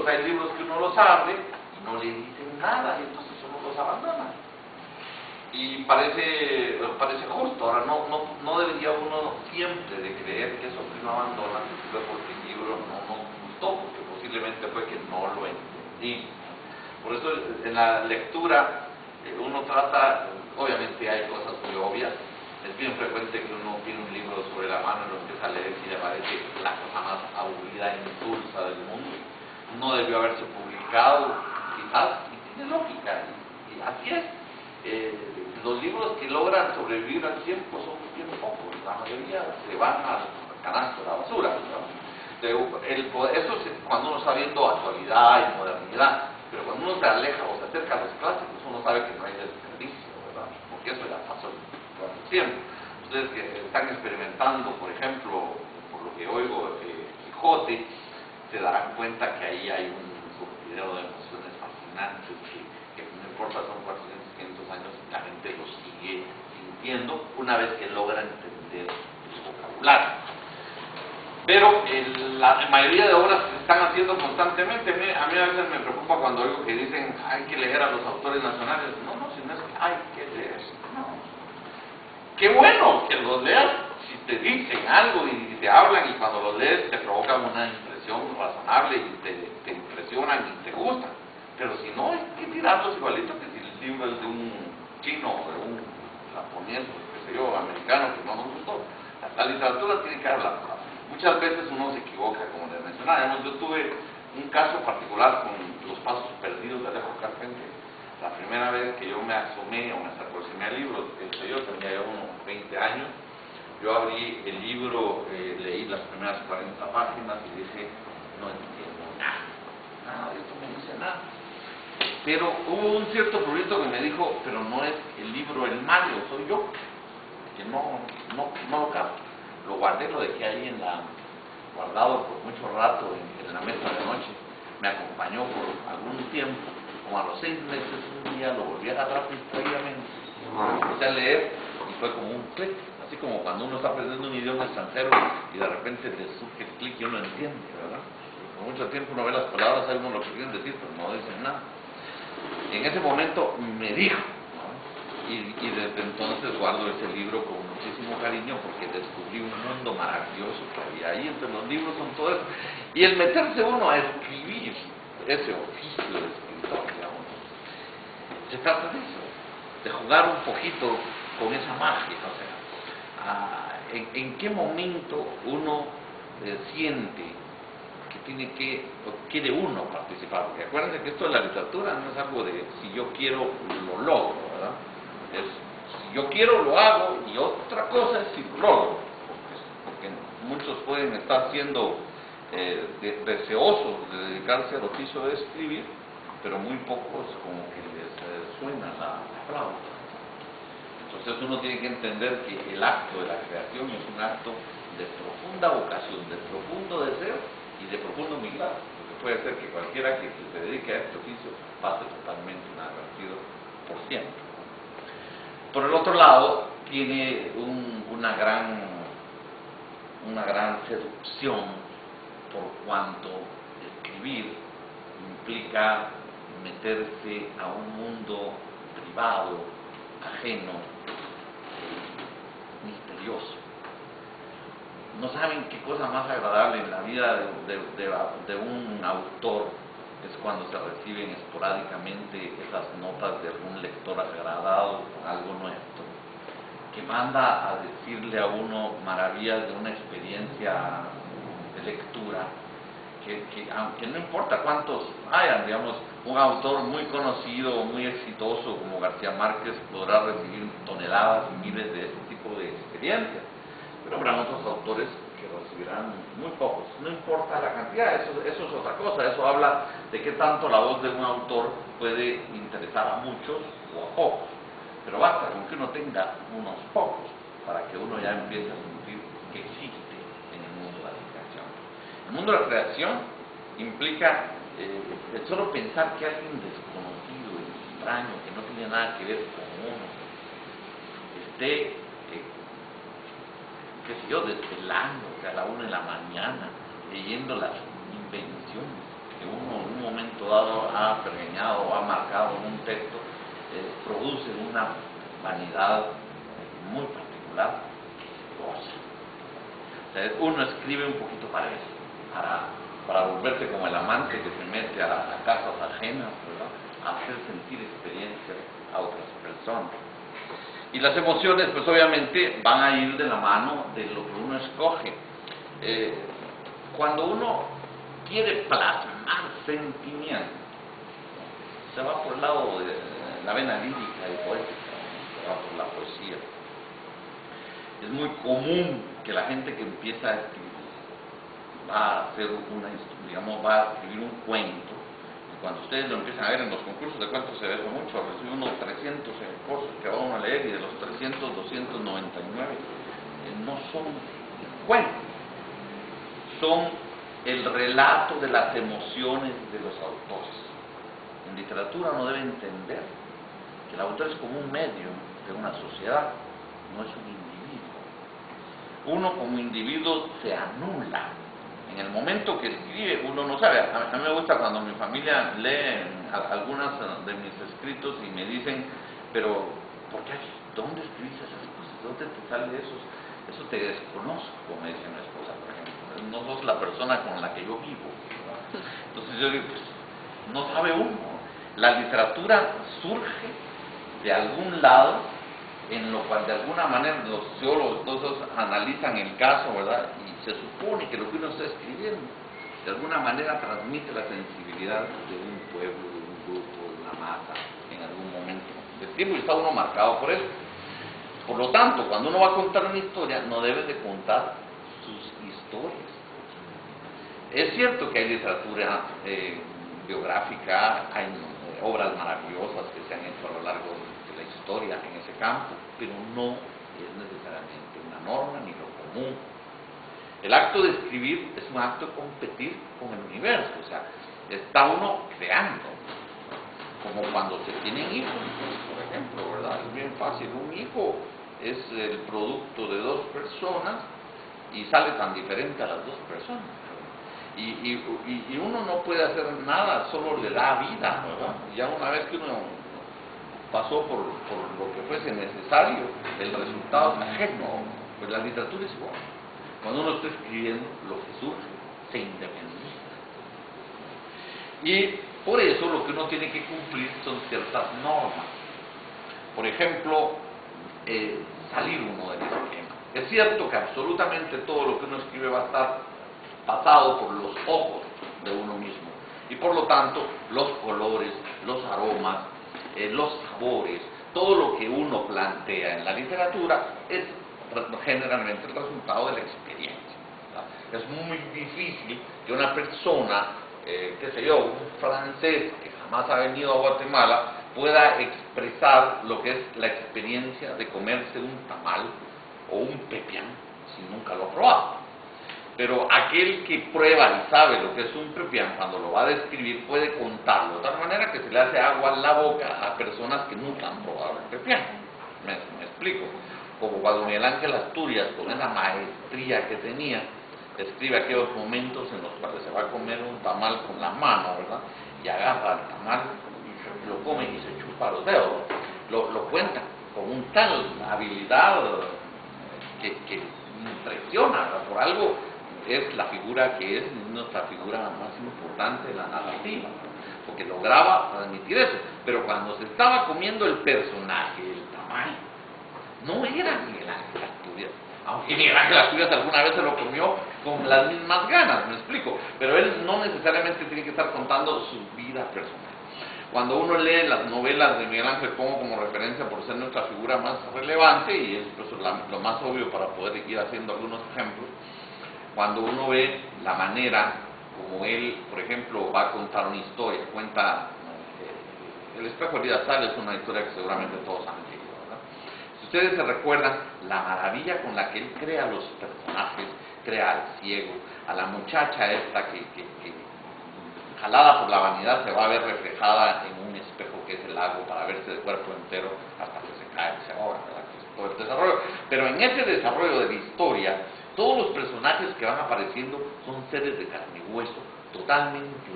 libros, hay libros que uno los abre y no le dicen nada, y entonces uno los abandona. Y parece justo. Ahora, no debería uno siempre de creer que eso que uno abandona fue porque el libro no nos gustó, porque posiblemente fue que no lo entendí. Por eso en la lectura uno trata, obviamente hay cosas muy obvias. Es bien frecuente que uno tiene un libro sobre la mano y lo empieza a leer y le parece la cosa más aburrida e insulsa del mundo. No debió haberse publicado, quizás, y tiene lógica, y así es. Los libros que logran sobrevivir al tiempo son bien pocos, la mayoría se van al canasto de la basura, ¿no? Eso es cuando uno está viendo actualidad y modernidad, pero cuando uno se aleja o se acerca a los clásicos, uno sabe que no hay desperdicio, ¿verdad? Porque eso ya pasó siempre. Ustedes que están experimentando, por ejemplo, por lo que oigo, Quijote, se darán cuenta que ahí hay un surtidero de emociones fascinantes que no importa, son 400, 500 años, la gente lo sigue sintiendo una vez que logra entender el vocabulario. Pero la mayoría de obras se están haciendo constantemente. A mí a veces me preocupa cuando oigo que dicen hay que leer a los autores nacionales. No, si no es que hay que leer. No. Qué bueno que los leas si te dicen algo y te hablan, y cuando los lees te provocan una impresión razonable y te impresionan y te gustan. Pero si no, hay que tirarlos igualito que si el libro es de un chino o de un japonés, qué sé yo, americano, que no nos gustó. La literatura tiene que hablar. Muchas veces uno se equivoca, como les mencionaba. Yo tuve un caso particular con Los Pasos Perdidos de Alejo Carpentier. La primera vez que yo me asomé o me aproximé al libro, yo tenía ya unos 20 años, yo abrí el libro, leí las primeras 40 páginas y dije, no entiendo nada de esto me dice nada. Pero hubo un cierto prurito que me dijo, pero no es el libro el malo, soy yo, que no lo capto. Lo guardé, lo dejé ahí guardado por mucho rato en la mesa de noche. Me acompañó por algún tiempo, como a los 6 meses, un día lo volví a agarrar distraídamente. Empecé a leer y fue como un clic, así como cuando uno está aprendiendo un idioma extranjero y de repente le surge el clic y uno entiende, ¿verdad? Por mucho tiempo uno ve las palabras, sabe uno lo que quieren decir, pero no dicen nada. Y en ese momento me dijo, y desde entonces guardo ese libro con muchísimo cariño porque descubrí un mundo maravilloso que había ahí. Entre los libros son todo eso. Y el meterse uno a escribir ese oficio de escritor, digamos, se trata de eso, de jugar un poquito con esa magia. O sea, ¿en qué momento uno siente que tiene que, o quiere uno participar? Porque acuérdense que esto de la literatura no es algo de si yo quiero lo logro, ¿verdad? Es, si yo quiero lo hago, y otra cosa es si lo logro, porque muchos pueden estar siendo deseosos de dedicarse al oficio de escribir, pero muy pocos como que les suena la flauta. Entonces uno tiene que entender que el acto de la creación es un acto de profunda vocación, de profundo deseo y de profunda humildad, porque puede ser que cualquiera que se dedique a este oficio pase totalmente inadvertido por siempre. Por el otro lado, tiene una gran seducción, por cuanto escribir implica meterse a un mundo privado, ajeno, misterioso. No saben qué cosa más agradable en la vida de un autor es cuando se reciben esporádicamente esas notas de algún lector agradado con algo nuestro, que manda a decirle a uno maravillas de una experiencia de lectura, que aunque no importa cuántos hayan, digamos, un autor muy conocido, muy exitoso como García Márquez podrá recibir toneladas y miles de este tipo de experiencias, pero habrá otros autores que recibirán muy pocos. No importa la cantidad, eso es otra cosa. Eso habla de qué tanto la voz de un autor puede interesar a muchos o a pocos, pero basta con que uno tenga unos pocos para que uno ya empiece a sentir que existe en el mundo de la creación. El mundo de la creación implica el solo pensar que alguien desconocido, extraño, que no tiene nada que ver con uno, esté qué sé yo, desvelándose a la 1 de la mañana, leyendo las invenciones que uno en un momento dado ha pergeñado o ha marcado un texto, produce una vanidad muy particular, goza. O sea, uno escribe un poquito para eso, para volverse como el amante que se mete a casas ajenas, ¿verdad?, a hacer sentir experiencias a otras personas. Y las emociones, pues obviamente, van a ir de la mano de lo que uno escoge. Cuando uno quiere plasmar sentimientos, se va por el lado de la vena lírica y poética, se va por la poesía. Es muy común que la gente que empieza a escribir va a hacer va a escribir un cuento, y cuando ustedes lo empiezan a ver en los concursos de cuentos se ve eso mucho, recibe unos 300 cosas que va uno a leer, y de los 300, 299 no son cuentos, son el relato de las emociones de los autores. En literatura uno debe entender que el autor es como un medio de una sociedad, no es un individuo. Uno como individuo se anula. En el momento que escribe, uno no sabe. A mí me gusta cuando mi familia lee algunas de mis escritos y me dicen, pero ¿por qué? ¿Dónde escribiste esas cosas? ¿Dónde te sale eso? Eso te desconozco, me dice mi esposa, por ejemplo. No sos la persona con la que yo vivo, ¿verdad? Entonces yo digo, pues, no sabe uno. La literatura surge de algún lado, en lo cual de alguna manera los sociólogos todos analizan el caso, ¿verdad? Y se supone que lo que uno está escribiendo de alguna manera transmite la sensibilidad de un pueblo, de un grupo, de una masa, en algún momento del tiempo, y está uno marcado por eso. Por lo tanto, cuando uno va a contar una historia, no debe de contar sus historias. Es cierto que hay literatura biográfica, hay obras maravillosas que se han hecho a lo largo de la historia en ese campo, pero no es necesariamente una norma ni lo común. El acto de escribir es un acto de competir con el universo, o sea, está uno creando, como cuando se tienen hijos, por ejemplo, ¿verdad? Es bien fácil, un hijo es el producto de dos personas y sale tan diferente a las dos personas. Y uno no puede hacer nada, solo le da vida, ¿verdad? Ya una vez que uno pasó por lo que fuese necesario, el resultado es ajeno. Pues la literatura es igual. Cuando uno está escribiendo, lo que surge se independiza. Y por eso lo que uno tiene que cumplir son ciertas normas. Por ejemplo, salir uno del esquema. Es cierto que absolutamente todo lo que uno escribe va a estar pasado por los ojos de uno mismo, y por lo tanto los colores, los aromas, los sabores, todo lo que uno plantea en la literatura es generalmente el resultado de la experiencia, ¿verdad? Es muy difícil que una persona, qué sé yo, un francés que jamás ha venido a Guatemala, pueda expresar lo que es la experiencia de comerse un tamal o un pepián si nunca lo ha probado. Pero aquel que prueba y sabe lo que es un pepián, cuando lo va a describir, puede contarlo de tal manera que se le hace agua en la boca a personas que nunca han probado el pepián. Me explico. Como cuando Miguel Ángel Asturias, con esa maestría que tenía, describe aquellos momentos en los cuales se va a comer un tamal con la mano, ¿verdad? Y agarra el tamal y lo come y se chupa los dedos. Lo cuenta con un tal habilidad que impresiona, ¿verdad? Por algo es la figura que es nuestra figura más importante de la narrativa, porque lograba transmitir eso. Pero cuando se estaba comiendo el personaje, el tamal, no era Miguel Ángel Asturias, aunque Miguel Ángel Asturias alguna vez se lo comió con las mismas ganas, me explico, pero él no necesariamente tiene que estar contando su vida personal. Cuando uno lee las novelas de Miguel Ángel pongo como referencia por ser nuestra figura más relevante, y es pues, lo más obvio para poder ir haciendo algunos ejemplos, cuando uno ve la manera como él, por ejemplo, va a contar una historia, cuenta El espejo de Elías Sal, es una historia que seguramente todos han leído, ¿verdad? Si ustedes se recuerdan, la maravilla con la que él crea los personajes, crea al ciego, a la muchacha esta que jalada por la vanidad se va a ver reflejada en un espejo que es el lago para verse de cuerpo entero hasta que se cae y se ahoga, ¿verdad? Que es todo el desarrollo. Pero en ese desarrollo de la historia, todos los personajes que van apareciendo son seres de carne y hueso, totalmente